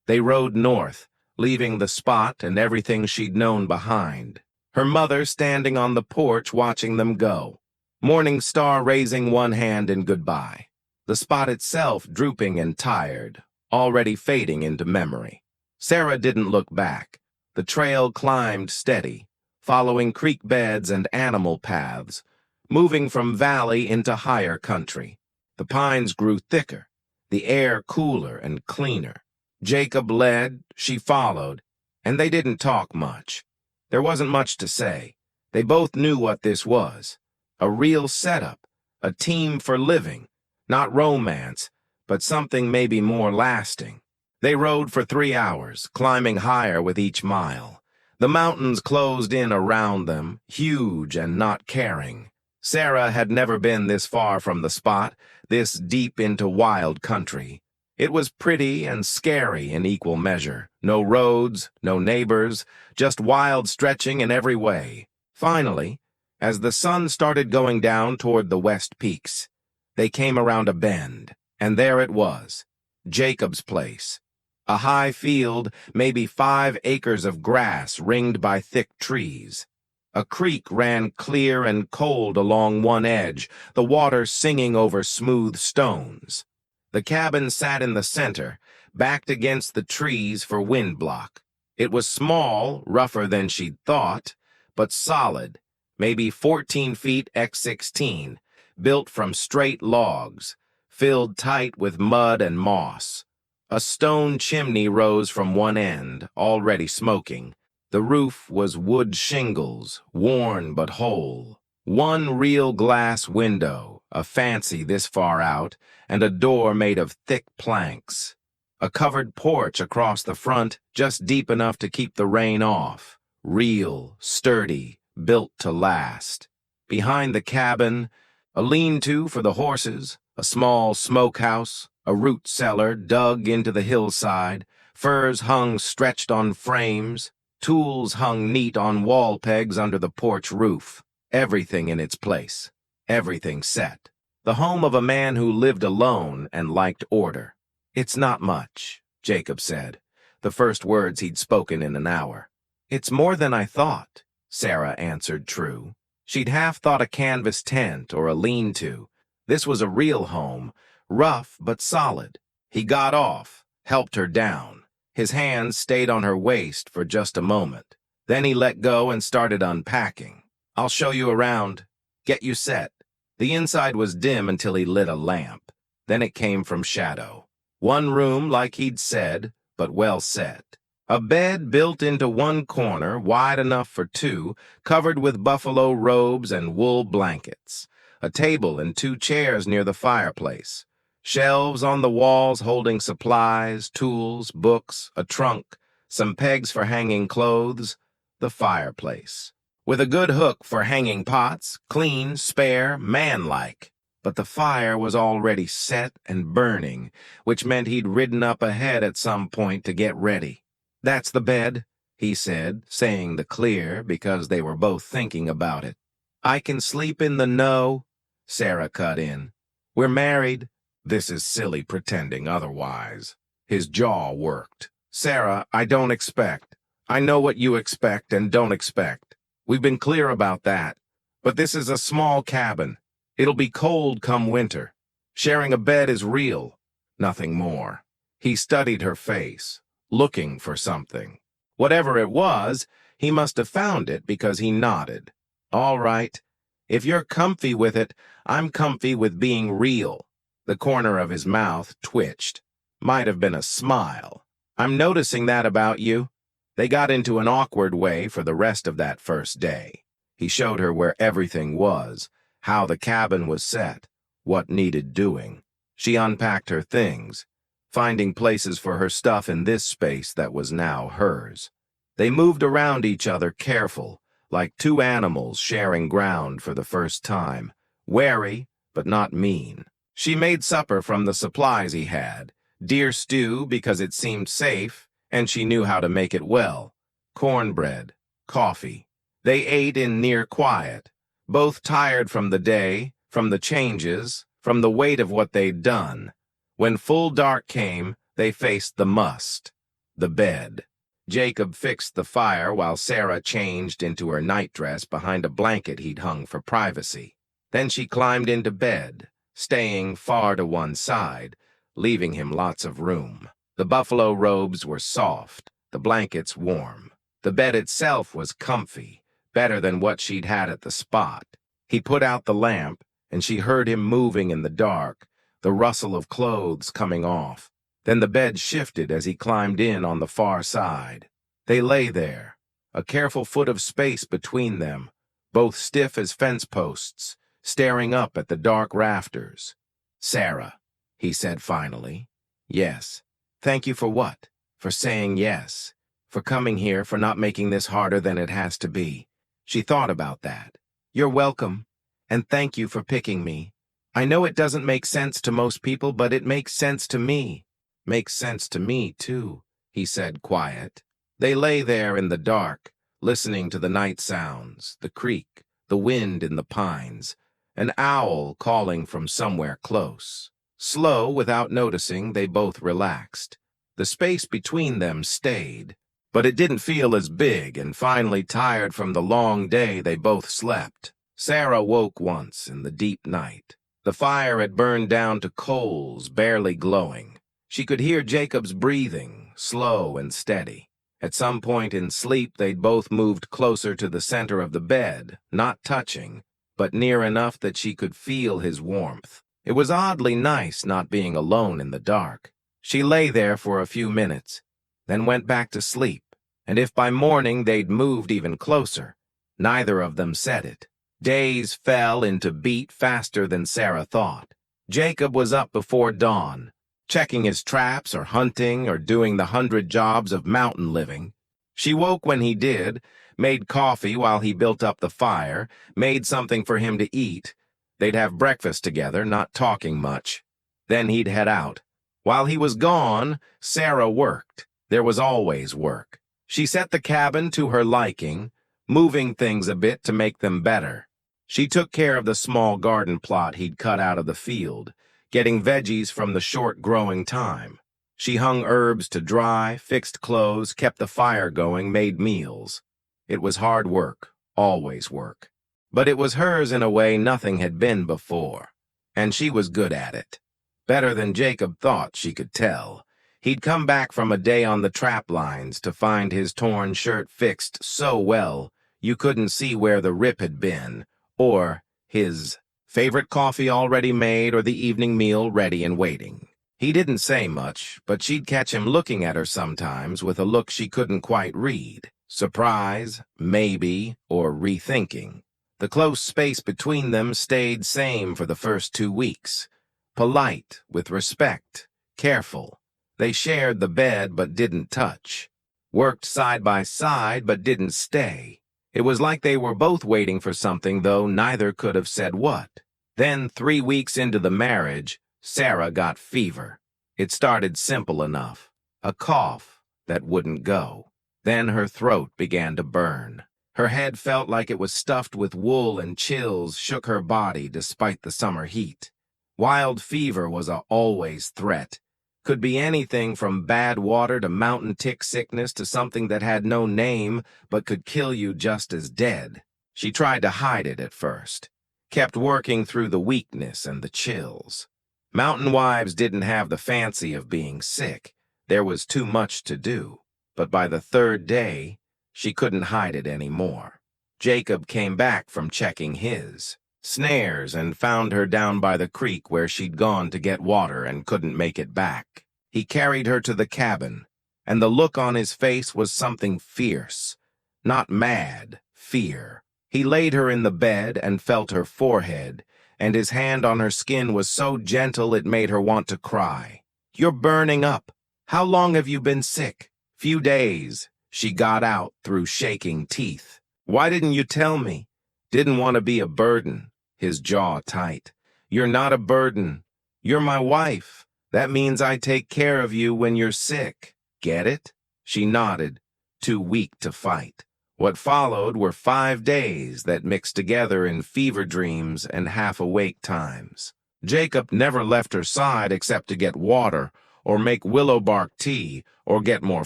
They rode north, leaving the spot and everything she'd known behind. Her mother standing on the porch watching them go. Morning Star raising one hand in goodbye. The spot itself drooping and tired, already fading into memory. Sarah didn't look back. The trail climbed steady, following creek beds and animal paths, moving from valley into higher country. The pines grew thicker, the air cooler and cleaner. Jacob led, she followed, and they didn't talk much. There wasn't much to say. They both knew what this was. A real setup, a team for living, not romance, but something maybe more lasting. They rode for 3 hours, climbing higher with each mile. The mountains closed in around them, huge and not caring. Sarah had never been this far from the spot, this deep into wild country. It was pretty and scary in equal measure. No roads, no neighbors, just wild stretching in every way. Finally, as the sun started going down toward the west peaks, they came around a bend, and there it was, Jacob's place. A high field, maybe 5 acres of grass ringed by thick trees. A creek ran clear and cold along one edge, the water singing over smooth stones. The cabin sat in the center, backed against the trees for wind block. It was small, rougher than she'd thought, but solid, maybe 14 feet x 16, built from straight logs, filled tight with mud and moss. A stone chimney rose from one end, already smoking. The roof was wood shingles, worn but whole. One real glass window, a fancy this far out, and a door made of thick planks. A covered porch across the front, just deep enough to keep the rain off. Real, sturdy, built to last. Behind the cabin, a lean-to for the horses, a small smokehouse, a root cellar dug into the hillside, furs hung stretched on frames, tools hung neat on wall pegs under the porch roof. Everything in its place, everything set. the home of a man who lived alone and liked order. "It's not much," Jacob said, the first words he'd spoken in an hour. "It's more than I thought," Sarah answered true. She'd half thought a canvas tent or a lean-to. This was a real home, rough but solid. He got off, helped her down. His hands stayed on her waist for just a moment. Then he let go and started unpacking. "I'll show you around. Get you set." The inside was dim until he lit a lamp. Then it came from shadow. One room like he'd said, but well set. A bed built into one corner, wide enough for two, covered with buffalo robes and wool blankets. A table and two chairs near the fireplace. Shelves on the walls holding supplies, tools, books, a trunk, some pegs for hanging clothes, the fireplace. With a good hook for hanging pots, clean, spare, manlike. But the fire was already set and burning, which meant he'd ridden up ahead at some point to get ready. "That's the bed," he said, saying the clear because they were both thinking about it. "I can sleep in the no," Sarah cut in. "We're married." "This is silly pretending otherwise." His jaw worked. "Sarah, I don't expect. I know what you expect and don't expect. We've been clear about that. But this is a small cabin. It'll be cold come winter. Sharing a bed is real, nothing more." He studied her face, looking for something. Whatever it was, he must have found it because he nodded. "All right. If you're comfy with it, I'm comfy with being real." The corner of his mouth twitched. Might have been a smile. "I'm noticing that about you." They got into an awkward way for the rest of that first day. He showed her where everything was, how the cabin was set, what needed doing. She unpacked her things, finding places for her stuff in this space that was now hers. They moved around each other careful, like two animals sharing ground for the first time, wary but not mean. She made supper from the supplies he had, deer stew because it seemed safe, and she knew how to make it well. Cornbread, coffee. They ate in near quiet, both tired from the day, from the changes, from the weight of what they'd done. When full dark came, they faced the must, the bed. Jacob fixed the fire while Sarah changed into her nightdress behind a blanket he'd hung for privacy. Then she climbed into bed, staying far to one side, leaving him lots of room. The buffalo robes were soft, the blankets warm. The bed itself was comfy, better than what she'd had at the spot. He put out the lamp, and she heard him moving in the dark, the rustle of clothes coming off. Then the bed shifted as he climbed in on the far side. They lay there, a careful foot of space between them, both stiff as fence posts, staring up at the dark rafters. "Sarah," he said finally. "Yes." "Thank you for what?" "For saying yes. For coming here, for not making this harder than it has to be." She thought about that. "You're welcome. And thank you for picking me. I know it doesn't make sense to most people, but it makes sense to me." "Makes sense to me, too," he said quiet. They lay there in the dark, listening to the night sounds, the creek, the wind in the pines, an owl calling from somewhere close. Slow, without noticing, they both relaxed. The space between them stayed, but it didn't feel as big, and finally, tired from the long day, they both slept. Sarah woke once in the deep night. The fire had burned down to coals, barely glowing. She could hear Jacob's breathing, slow and steady. At some point in sleep, they'd both moved closer to the center of the bed, not touching, but near enough that she could feel his warmth. It was oddly nice not being alone in the dark. She lay there for a few minutes, then went back to sleep, and if by morning they'd moved even closer, neither of them said it. Days fell into beat faster than Sarah thought. Jacob was up before dawn, checking his traps or hunting or doing the 100 jobs of mountain living. She woke when he did, made coffee while he built up the fire, made something for him to eat. They'd have breakfast together, not talking much. Then he'd head out. While he was gone, Sarah worked. There was always work. She set the cabin to her liking, moving things a bit to make them better. She took care of the small garden plot he'd cut out of the field, getting veggies from the short growing time. She hung herbs to dry, fixed clothes, kept the fire going, made meals. It was hard work, always work. But it was hers in a way nothing had been before, and she was good at it. Better than Jacob thought, she could tell. He'd come back from a day on the trap lines to find his torn shirt fixed so well you couldn't see where the rip had been, or his favorite coffee already made or the evening meal ready and waiting. He didn't say much, but she'd catch him looking at her sometimes with a look she couldn't quite read. Surprise, maybe, or rethinking. The close space between them stayed same for the first 2 weeks. Polite, with respect, careful. They shared the bed but didn't touch. Worked side by side but didn't stay. It was like they were both waiting for something, though neither could have said what. Then, 3 weeks into the marriage, Sarah got fever. It started simple enough. A cough that wouldn't go. Then her throat began to burn. Her head felt like it was stuffed with wool, and chills shook her body despite the summer heat. Wild fever was a always threat. Could be anything from bad water to mountain tick sickness to something that had no name but could kill you just as dead. She tried to hide it at first. Kept working through the weakness and the chills. Mountain wives didn't have the fancy of being sick. There was too much to do. But by the 3rd day, she couldn't hide it anymore. Jacob came back from checking his snares and found her down by the creek where she'd gone to get water and couldn't make it back. He carried her to the cabin, and the look on his face was something fierce. Not mad, fear. He laid her in the bed and felt her forehead, and his hand on her skin was so gentle it made her want to cry. "You're burning up. How long have you been sick?" "Few days," she got out through shaking teeth. "Why didn't you tell me?" "Didn't want to be a burden." His jaw tight. "You're not a burden. You're my wife. That means I take care of you when you're sick. Get it?" She nodded, too weak to fight. What followed were 5 days that mixed together in fever dreams and half-awake times. Jacob never left her side except to get water, or make willow bark tea, or get more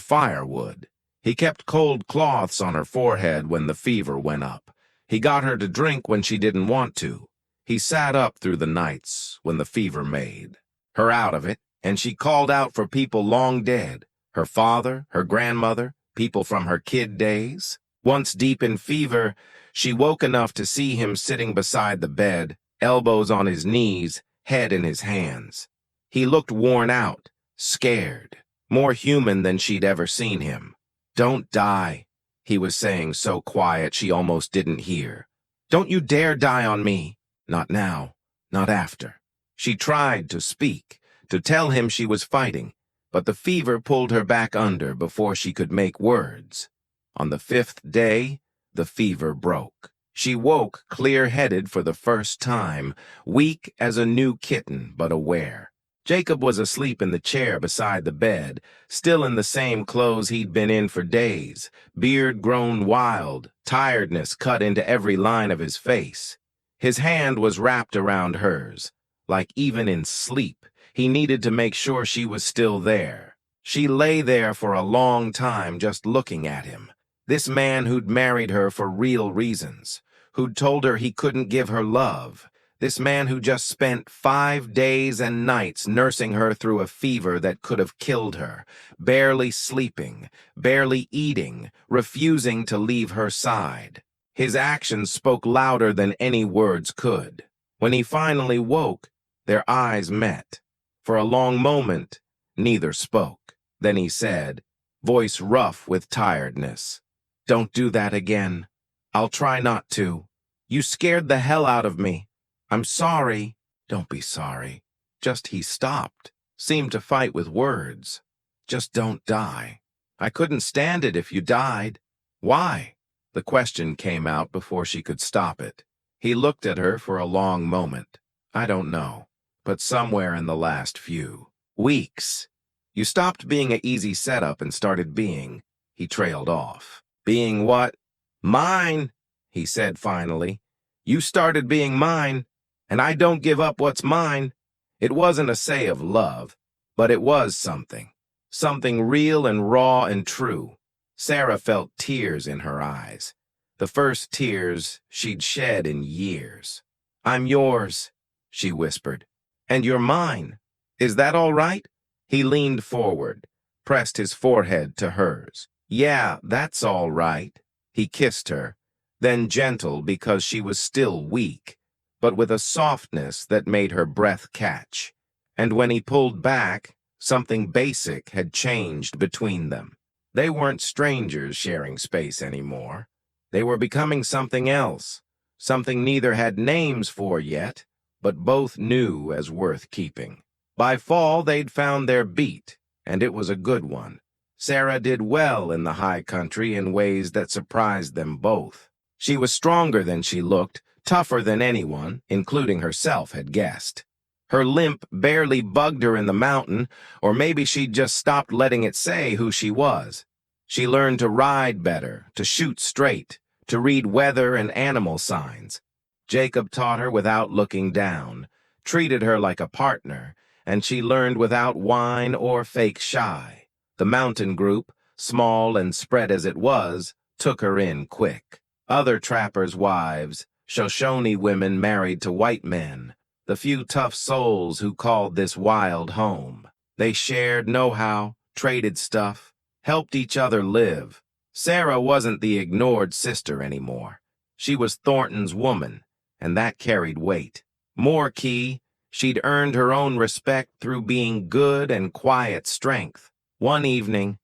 firewood. He kept cold cloths on her forehead when the fever went up. He got her to drink when she didn't want to. He sat up through the nights when the fever made her out of it, and she called out for people long dead, her father, her grandmother, people from her kid days. Once deep in fever, she woke enough to see him sitting beside the bed, elbows on his knees, head in his hands. He looked worn out, scared, more human than she'd ever seen him. "Don't die," he was saying so quiet she almost didn't hear. "Don't you dare die on me. Not now, not after." She tried to speak, to tell him she was fighting, but the fever pulled her back under before she could make words. On the 5th day, the fever broke. She woke clear-headed for the first time, weak as a new kitten but aware. Jacob was asleep in the chair beside the bed, still in the same clothes he'd been in for days, beard grown wild, tiredness cut into every line of his face. His hand was wrapped around hers, like even in sleep, he needed to make sure she was still there. She lay there for a long time just looking at him. This man who'd married her for real reasons, who'd told her he couldn't give her love. This man who just spent 5 days and nights nursing her through a fever that could have killed her, barely sleeping, barely eating, refusing to leave her side. His actions spoke louder than any words could. When he finally woke, their eyes met. For a long moment, neither spoke. Then he said, voice rough with tiredness, "Don't do that again. I'll try not to. You scared the hell out of me. I'm sorry." "Don't be sorry." Just he stopped, seemed to fight with words. "Just don't die. I couldn't stand it if you died." "Why?" The question came out before she could stop it. He looked at her for a long moment. "I don't know, but somewhere in the last few weeks, you stopped being an easy setup and started being," he trailed off. "Being what?" "Mine," he said finally. You started being mine, and I don't give up what's mine. It wasn't a say of love, but it was something. Something real and raw and true. Sarah felt tears in her eyes. The first tears she'd shed in years. I'm yours, she whispered. And you're mine. Is that all right? He leaned forward, pressed his forehead to hers. Yeah, that's all right. He kissed her, then gentle because she was still weak, but with a softness that made her breath catch. And when he pulled back, something basic had changed between them. They weren't strangers sharing space anymore. They were becoming something else, something neither had names for yet, but both knew as worth keeping. By fall, they'd found their beat, and it was a good one. Sarah did well in the high country in ways that surprised them both. She was stronger than she looked, tougher than anyone, including herself, had guessed. Her limp barely bugged her in the mountain, or maybe she'd just stopped letting it say who she was. She learned to ride better, to shoot straight, to read weather and animal signs. Jacob taught her without looking down, treated her like a partner, and she learned without whine or fake shy. The mountain group, small and spread as it was, took her in quick. Other trappers' wives, Shoshone women married to white men, the few tough souls who called this wild home. They shared know-how, traded stuff, helped each other live. Sarah wasn't the ignored sister anymore. She was Thornton's woman, and that carried weight. More key, she'd earned her own respect through being good and quiet strength. One evening,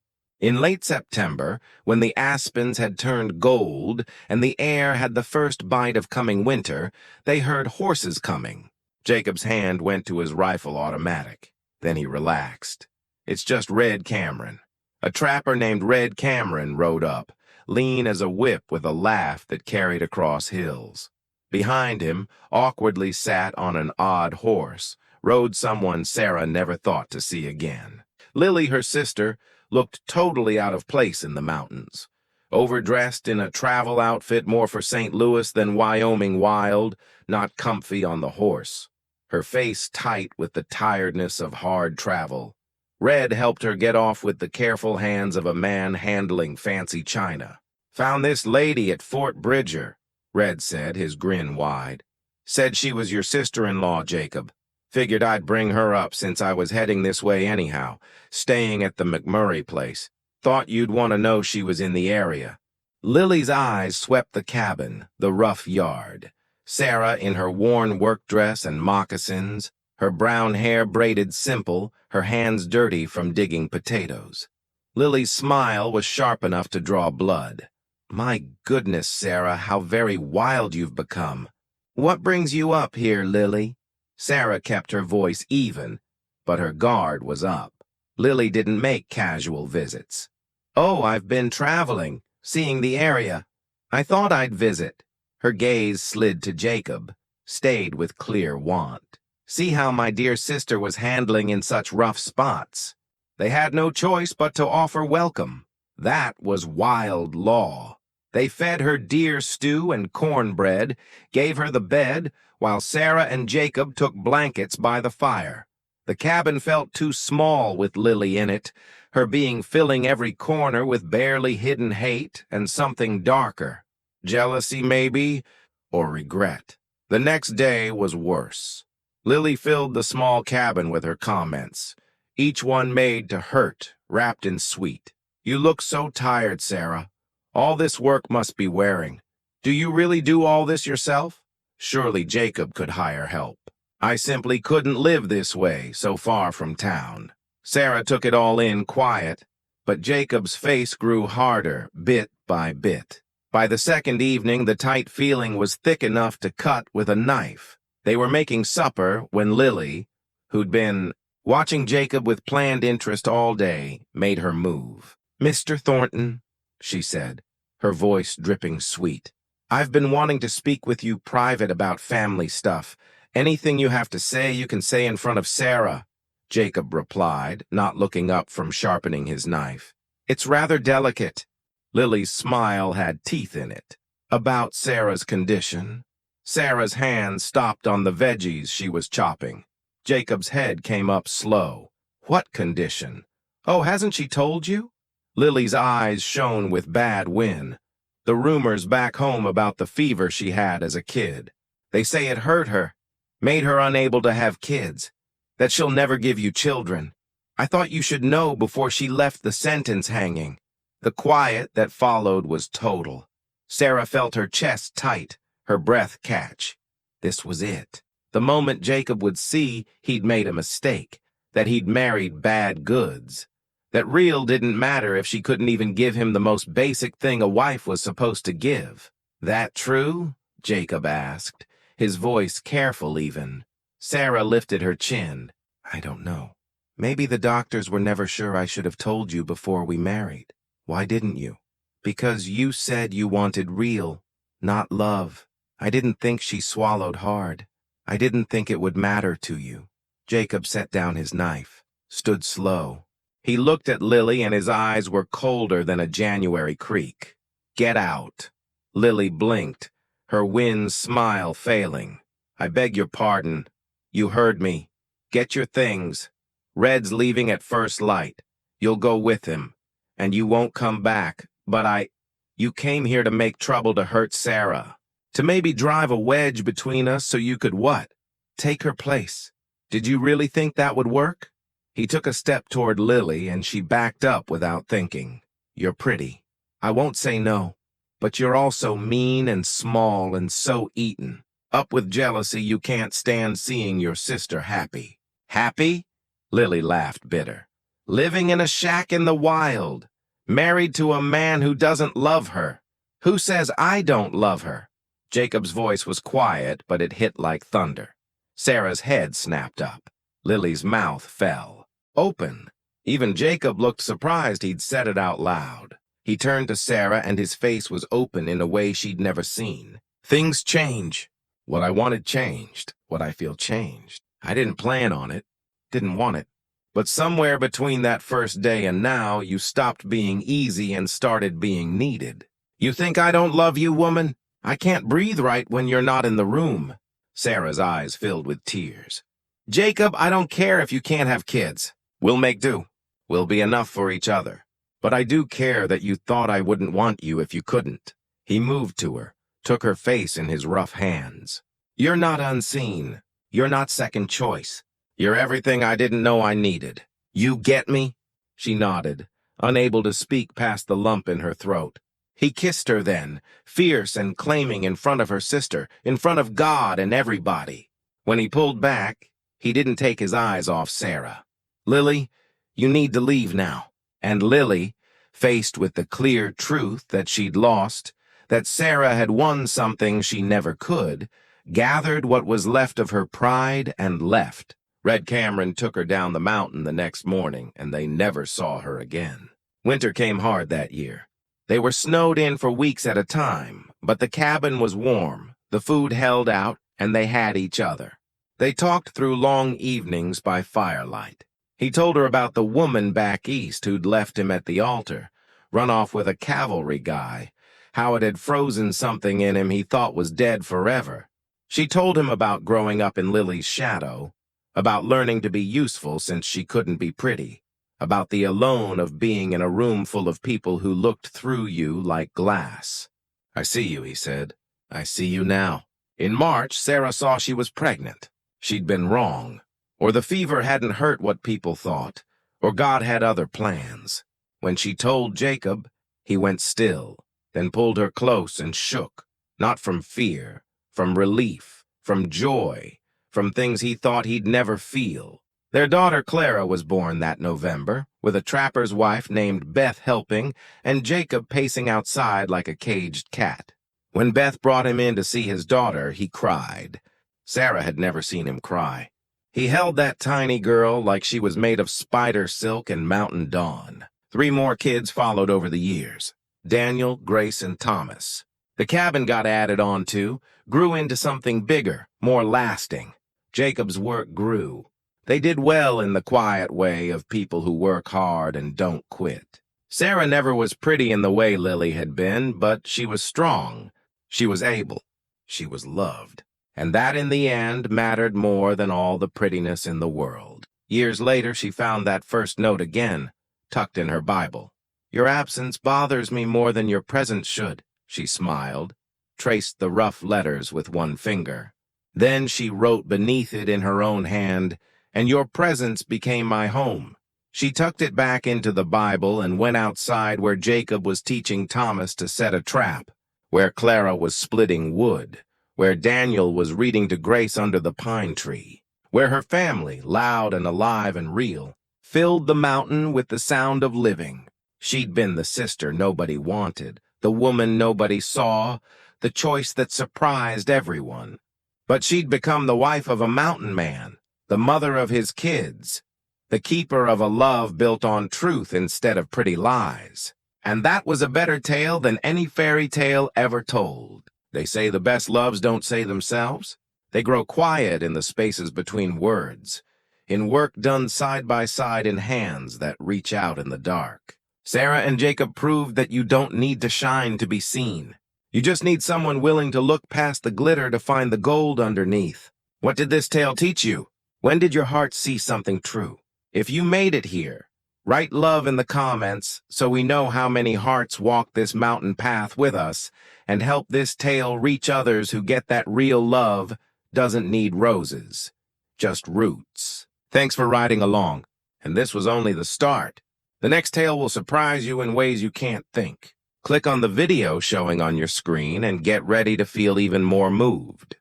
in late September, when the aspens had turned gold and the air had the first bite of coming winter, they heard horses coming. Jacob's hand went to his rifle automatic. Then he relaxed. It's just Red Cameron. A trapper named Red Cameron rode up, lean as a whip with a laugh that carried across hills. Behind him, awkwardly sat on an odd horse, rode someone Sarah never thought to see again. Lily, her sister, looked totally out of place in the mountains. Overdressed in a travel outfit more for St. Louis than Wyoming wild, not comfy on the horse. Her face tight with the tiredness of hard travel. Red helped her get off with the careful hands of a man handling fancy china. Found this lady at Fort Bridger, Red said, his grin wide. Said she was your sister-in-law, Jacob. Figured I'd bring her up since I was heading this way anyhow, staying at the McMurray place. Thought you'd want to know she was in the area. Lily's eyes swept the cabin, the rough yard. Sarah in her worn work dress and moccasins, her brown hair braided simple, her hands dirty from digging potatoes. Lily's smile was sharp enough to draw blood. My goodness, Sarah, how very wild you've become. What brings you up here, Lily? Sarah kept her voice even, but her guard was up. Lily didn't make casual visits. Oh, I've been traveling, seeing the area. I thought I'd visit. Her gaze slid to Jacob, stayed with clear want. See how my dear sister was handling in such rough spots. They had no choice but to offer welcome. That was wild law. They fed her deer stew and cornbread, gave her the bed, while Sarah and Jacob took blankets by the fire. The cabin felt too small with Lily in it, her being filling every corner with barely hidden hate and something darker. Jealousy, maybe, or regret. The next day was worse. Lily filled the small cabin with her comments, each one made to hurt, wrapped in sweet. You look so tired, Sarah. All this work must be wearing. Do you really do all this yourself? Surely Jacob could hire help. I simply couldn't live this way, so far from town. Sarah took it all in quiet, but Jacob's face grew harder, bit by bit. By the second evening, the tight feeling was thick enough to cut with a knife. They were making supper when Lily, who'd been watching Jacob with planned interest all day, made her move. Mr. Thornton, she said, her voice dripping sweet. I've been wanting to speak with you private about family stuff. Anything you have to say, you can say in front of Sarah, Jacob replied, not looking up from sharpening his knife. It's rather delicate. Lily's smile had teeth in it. About Sarah's condition. Sarah's hand stopped on the veggies she was chopping. Jacob's head came up slow. What condition? Oh, hasn't she told you? Lily's eyes shone with bad wind. The rumors back home about the fever she had as a kid. They say it hurt her, made her unable to have kids, that she'll never give you children. I thought you should know before she left the sentence hanging. The quiet that followed was total. Sarah felt her chest tight, her breath catch. This was it. The moment Jacob would see he'd made a mistake, that he'd married bad goods, that real didn't matter if she couldn't even give him the most basic thing a wife was supposed to give. That true? Jacob asked, his voice careful even. Sarah lifted her chin. I don't know. Maybe the doctors were never sure I should have told you before we married. Why didn't you? Because you said you wanted real, not love. I didn't think she swallowed hard. I didn't think it would matter to you. Jacob set down his knife, stood slow. He looked at Lily and his eyes were colder than a January creek. Get out. Lily blinked, her wind smile failing. I beg your pardon. You heard me. Get your things. Red's leaving at first light. You'll go with him. And you won't come back, but You came here to make trouble to hurt Sarah. To maybe drive a wedge between us so you could what? Take her place. Did you really think that would work? He took a step toward Lily and she backed up without thinking. You're pretty. I won't say no. But you're also mean and small and so eaten. Up with jealousy you can't stand seeing your sister happy. Happy? Lily laughed bitter. Living in a shack in the wild. Married to a man who doesn't love her. Who says I don't love her? Jacob's voice was quiet, but it hit like thunder. Sarah's head snapped up. Lily's mouth fell. Open. Even Jacob looked surprised he'd said it out loud. He turned to Sarah and his face was open in a way she'd never seen. Things change. What I wanted changed. What I feel changed. I didn't plan on it. Didn't want it. But somewhere between that first day and now, you stopped being easy and started being needed. You think I don't love you, woman? I can't breathe right when you're not in the room. Sarah's eyes filled with tears. Jacob, I don't care if you can't have kids. We'll make do. We'll be enough for each other. But I do care that you thought I wouldn't want you if you couldn't. He moved to her, took her face in his rough hands. You're not unseen. You're not second choice. You're everything I didn't know I needed. You get me? She nodded, unable to speak past the lump in her throat. He kissed her then, fierce and claiming in front of her sister, in front of God and everybody. When he pulled back, he didn't take his eyes off Sarah. Lily, you need to leave now. And Lily, faced with the clear truth that she'd lost, that Sarah had won something she never could, gathered what was left of her pride and left. Red Cameron took her down the mountain the next morning, and they never saw her again. Winter came hard that year. They were snowed in for weeks at a time, but the cabin was warm, the food held out, and they had each other. They talked through long evenings by firelight. He told her about the woman back east who'd left him at the altar, run off with a cavalry guy, how it had frozen something in him he thought was dead forever. She told him about growing up in Lily's shadow, about learning to be useful since she couldn't be pretty, about the alone of being in a room full of people who looked through you like glass. I see you, he said. I see you now. In March, Sarah saw she was pregnant. She'd been wrong. Or the fever hadn't hurt what people thought, or God had other plans. When she told Jacob, he went still, then pulled her close and shook, not from fear, from relief, from joy, from things he thought he'd never feel. Their daughter Clara was born that November, with a trapper's wife named Beth helping, and Jacob pacing outside like a caged cat. When Beth brought him in to see his daughter, he cried. Sarah had never seen him cry. He held that tiny girl like she was made of spider silk and mountain dawn. 3 more kids followed over the years. Daniel, Grace, and Thomas. The cabin got added on to, grew into something bigger, more lasting. Jacob's work grew. They did well in the quiet way of people who work hard and don't quit. Sarah never was pretty in the way Lily had been, but she was strong. She was able. She was loved. And that in the end mattered more than all the prettiness in the world. Years later, she found that first note again, tucked in her Bible. "Your absence bothers me more than your presence should," she smiled, traced the rough letters with one finger. Then she wrote beneath it in her own hand, "And your presence became my home." She tucked it back into the Bible and went outside where Jacob was teaching Thomas to set a trap, where Clara was splitting wood, where Daniel was reading to Grace under the pine tree, where her family, loud and alive and real, filled the mountain with the sound of living. She'd been the sister nobody wanted, the woman nobody saw, the choice that surprised everyone. But she'd become the wife of a mountain man, the mother of his kids, the keeper of a love built on truth instead of pretty lies. And that was a better tale than any fairy tale ever told. They say the best loves don't say themselves. They grow quiet in the spaces between words, in work done side by side in hands that reach out in the dark. Sarah and Jacob proved that you don't need to shine to be seen. You just need someone willing to look past the glitter to find the gold underneath. What did this tale teach you? When did your heart see something true? If you made it here, write love in the comments so we know how many hearts walk this mountain path with us, and help this tale reach others who get that real love doesn't need roses, just roots. Thanks for riding along, and this was only the start. The next tale will surprise you in ways you can't think. Click on the video showing on your screen and get ready to feel even more moved.